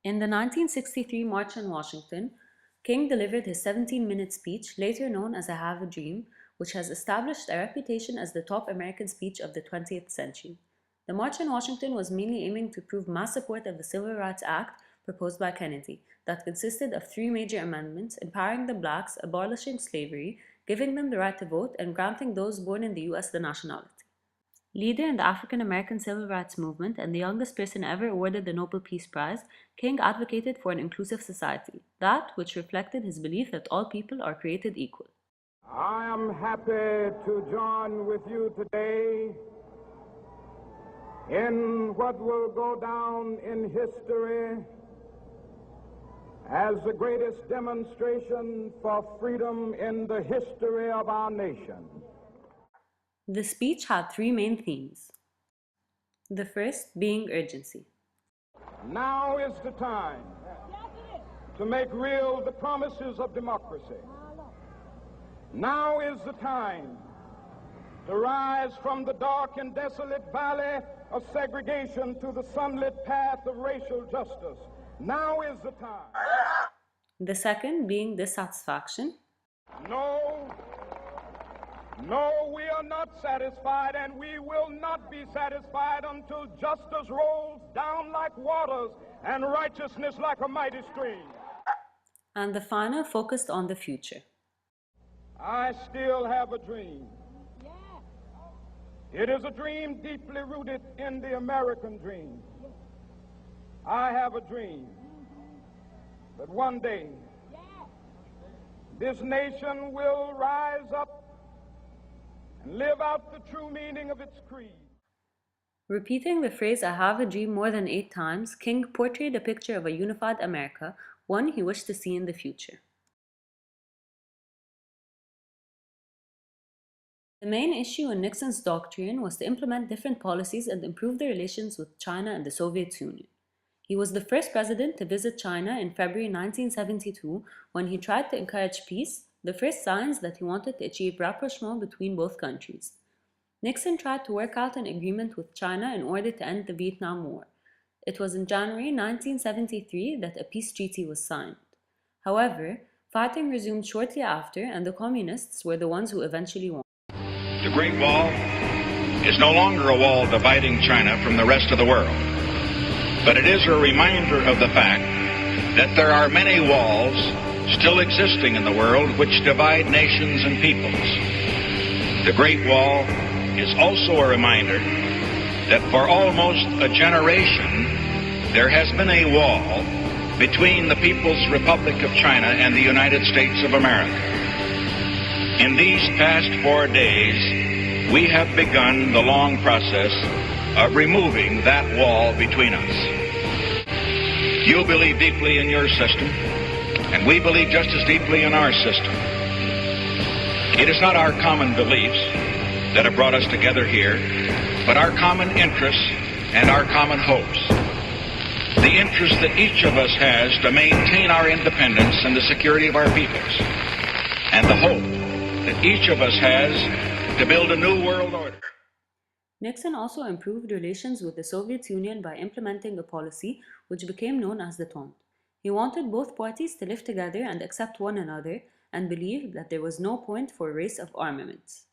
In the 1963 March on Washington, King delivered his 17-minute speech, later known as I Have a Dream, which has established a reputation as the top American speech of the 20th century. The March on Washington was mainly aiming to prove mass support of the Civil Rights Act proposed by Kennedy, that consisted of 3 major amendments empowering the blacks, abolishing slavery, giving them the right to vote, and granting those born in the U.S. the nationality. Leader in the African American civil rights movement and the youngest person ever awarded the Nobel Peace Prize, King advocated for an inclusive society, that which reflected his belief that all people are created equal. I am happy to join with you today in what will go down in history as the greatest demonstration for freedom in the history of our nation. The speech had 3 main themes. The first being urgency. Now is the time to make real the promises of democracy. Now is the time to rise from the dark and desolate valley of segregation to the sunlit path of racial justice. Now is the time. The second being dissatisfaction. No, we are not satisfied, and we will not be satisfied until justice rolls down like waters and righteousness like a mighty stream. And the final focused on the future. I still have a dream. It is a dream deeply rooted in the American dream. I have a dream that one day this nation will rise up and live out the true meaning of its creed. Repeating the phrase I have a dream more than 8 times, King portrayed a picture of a unified America, one he wished to see in the future. The main issue in Nixon's doctrine was to implement different policies and improve the relations with China and the Soviet Union. He was the first president to visit China in February 1972 when he tried to encourage peace, the first signs that he wanted to achieve rapprochement between both countries. Nixon tried to work out an agreement with China in order to end the Vietnam War. It was in January 1973 that a peace treaty was signed. However, fighting resumed shortly after, and the communists were the ones who eventually won. The Great Wall is no longer a wall dividing China from the rest of the world, but it is a reminder of the fact that there are many walls still existing in the world which divide nations and peoples. The Great Wall is also a reminder that for almost a generation there has been a wall between the People's Republic of China and the United States of America. In these past 4 days, we have begun the long process of removing that wall between us. You believe deeply in your system, and we believe just as deeply in our system. It is not our common beliefs that have brought us together here, but our common interests and our common hopes. The interest that each of us has to maintain our independence and the security of our peoples, and the hope that each of us has to build a new world order. Nixon also improved relations with the Soviet Union by implementing a policy which became known as the Taunt. He wanted both parties to live together and accept one another, and believed that there was no point for a race of armaments.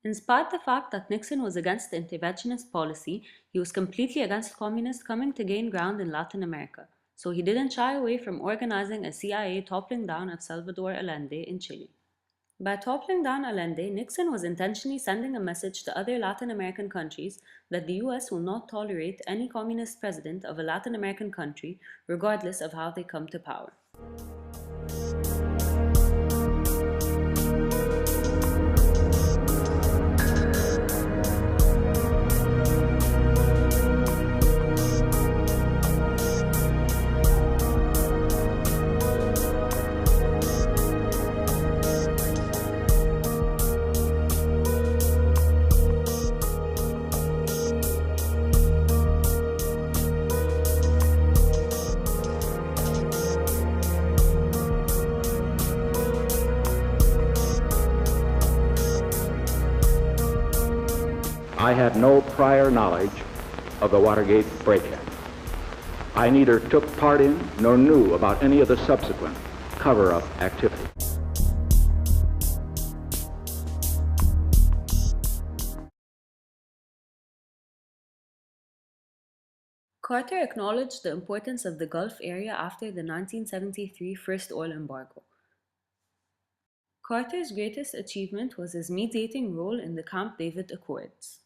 In spite of the fact that Nixon was against the interventionist policy, he was completely against communists coming to gain ground in Latin America, so he didn't shy away from organizing a CIA toppling down of Salvador Allende in Chile. By toppling down Allende, Nixon was intentionally sending a message to other Latin American countries that the US will not tolerate any communist president of a Latin American country, regardless of how they come to power. I had no prior knowledge of the Watergate break-in. I neither took part in nor knew about any of the subsequent cover-up activity. Carter acknowledged the importance of the Gulf area after the 1973 first oil embargo. Carter's greatest achievement was his mediating role in the Camp David Accords.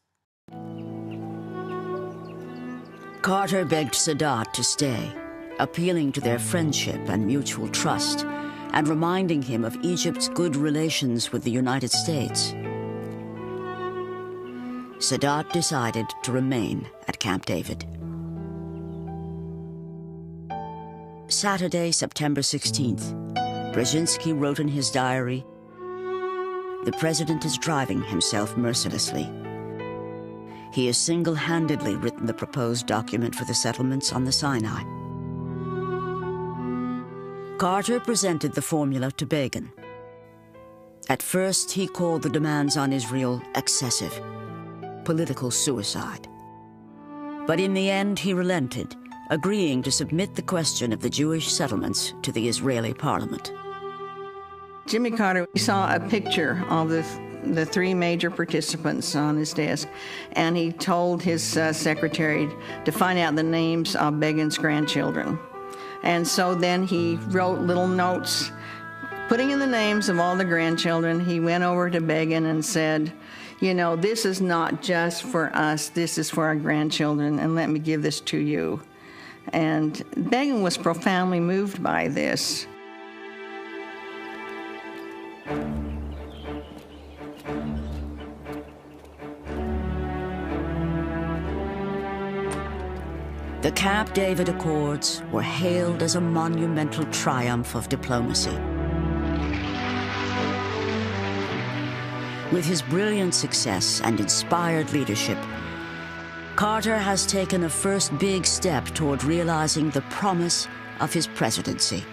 Carter begged Sadat to stay, appealing to their friendship and mutual trust, and reminding him of Egypt's good relations with the United States. Sadat decided to remain at Camp David. Saturday, September 16th, Brzezinski wrote in his diary, "The president is driving himself mercilessly. He has single-handedly written the proposed document for the settlements on the Sinai." Carter presented the formula to Begin. At first, he called the demands on Israel excessive, political suicide. But in the end, he relented, agreeing to submit the question of the Jewish settlements to the Israeli parliament. Jimmy Carter saw a picture of the three major participants on his desk, and he told his secretary to find out the names of Begin's grandchildren. And so then he wrote little notes, putting in the names of all the grandchildren. He went over to Begin and said, "You know, this is not just for us, this is for our grandchildren, and let me give this to you." And Begin was profoundly moved by this. The Camp David Accords were hailed as a monumental triumph of diplomacy. With his brilliant success and inspired leadership, Carter has taken a first big step toward realizing the promise of his presidency,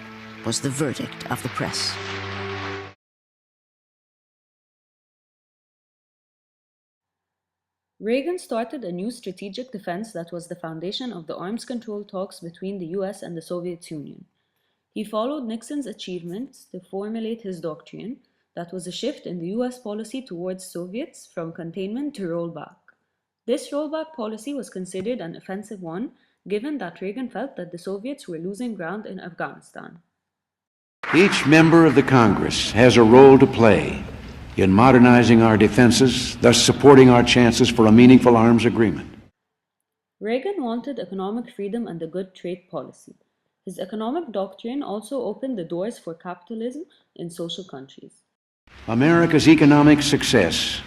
was the verdict of the press. Reagan started a new strategic defense that was the foundation of the arms control talks between the US and the Soviet Union. He followed Nixon's achievements to formulate his doctrine, that was a shift in the US policy towards Soviets from containment to rollback. This rollback policy was considered an offensive one, given that Reagan felt that the Soviets were losing ground in Afghanistan. Each member of the Congress has a role to play in modernizing our defenses, thus supporting our chances for a meaningful arms agreement. Reagan wanted economic freedom and a good trade policy. His economic doctrine also opened the doors for capitalism in social countries. America's economic success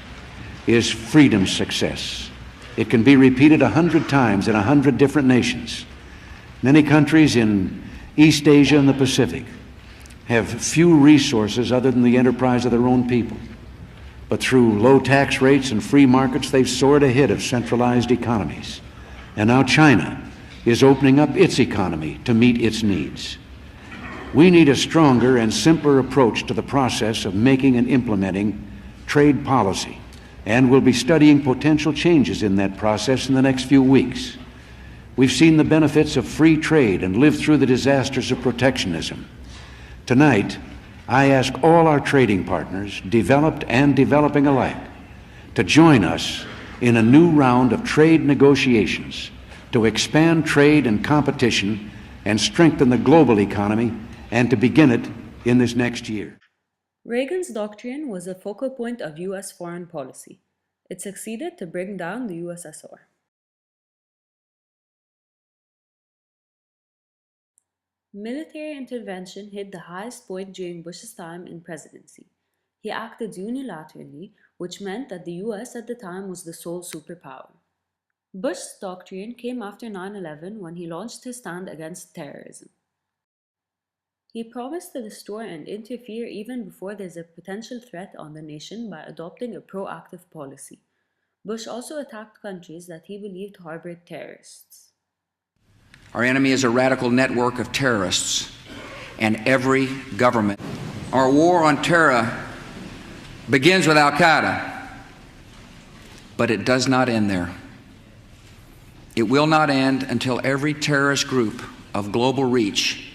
is freedom's success. It can be repeated 100 times in 100 different nations. Many countries in East Asia and the Pacific have few resources other than the enterprise of their own people. But through low tax rates and free markets, they've soared ahead of centralized economies. And now China is opening up its economy to meet its needs. We need a stronger and simpler approach to the process of making and implementing trade policy, and we'll be studying potential changes in that process in the next few weeks. We've seen the benefits of free trade and lived through the disasters of protectionism. Tonight, I ask all our trading partners, developed and developing alike, to join us in a new round of trade negotiations to expand trade and competition and strengthen the global economy, and to begin it in this next year. Reagan's doctrine was a focal point of US foreign policy. It succeeded to bring down the USSR. Military intervention hit the highest point during Bush's time in presidency. He acted unilaterally, which meant that the US at the time was the sole superpower. Bush's doctrine came after 9/11 when he launched his stand against terrorism. He promised to destroy and interfere even before there's a potential threat on the nation by adopting a proactive policy. Bush also attacked countries that he believed harbored terrorists. Our enemy is a radical network of terrorists, and every government. Our war on terror begins with Al-Qaeda, but it does not end there. It will not end until every terrorist group of global reach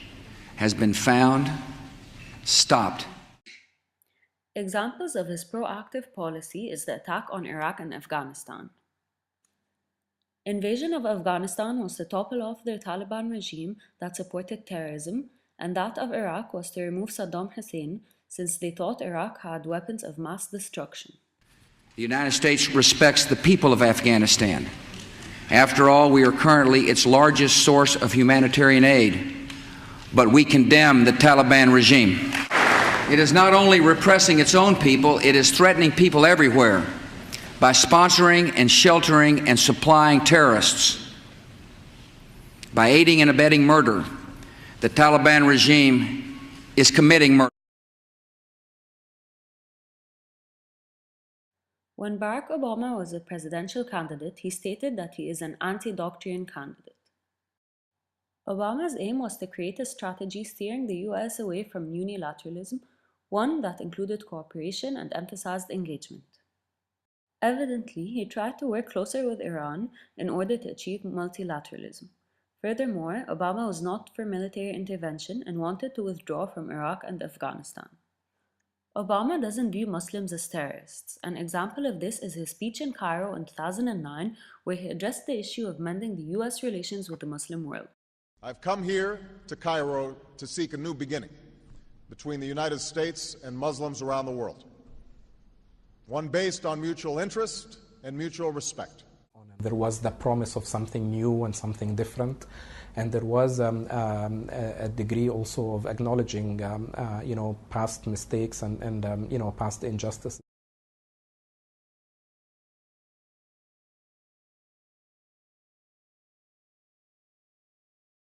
has been found, stopped. Examples of his proactive policy is the attack on Iraq and Afghanistan. Invasion of Afghanistan was to topple off the Taliban regime that supported terrorism, and that of Iraq was to remove Saddam Hussein, since they thought Iraq had weapons of mass destruction. The United States respects the people of Afghanistan. After all, we are currently its largest source of humanitarian aid, but we condemn the Taliban regime. It is not only repressing its own people, it is threatening people everywhere by sponsoring and sheltering and supplying terrorists. By aiding and abetting murder, the Taliban regime is committing murder. When Barack Obama was a presidential candidate, he stated that he is an anti-doctrine candidate. Obama's aim was to create a strategy steering the US away from unilateralism, one that included cooperation and emphasized engagement. Evidently, he tried to work closer with Iran in order to achieve multilateralism. Furthermore, Obama was not for military intervention and wanted to withdraw from Iraq and Afghanistan. Obama doesn't view Muslims as terrorists. An example of this is his speech in Cairo in 2009, where he addressed the issue of mending the US relations with the Muslim world. I've come here to Cairo to seek a new beginning between the United States and Muslims around the world, one based on mutual interest and mutual respect. There was the promise of something new and something different, and there was a degree also of acknowledging, past mistakes and past injustice.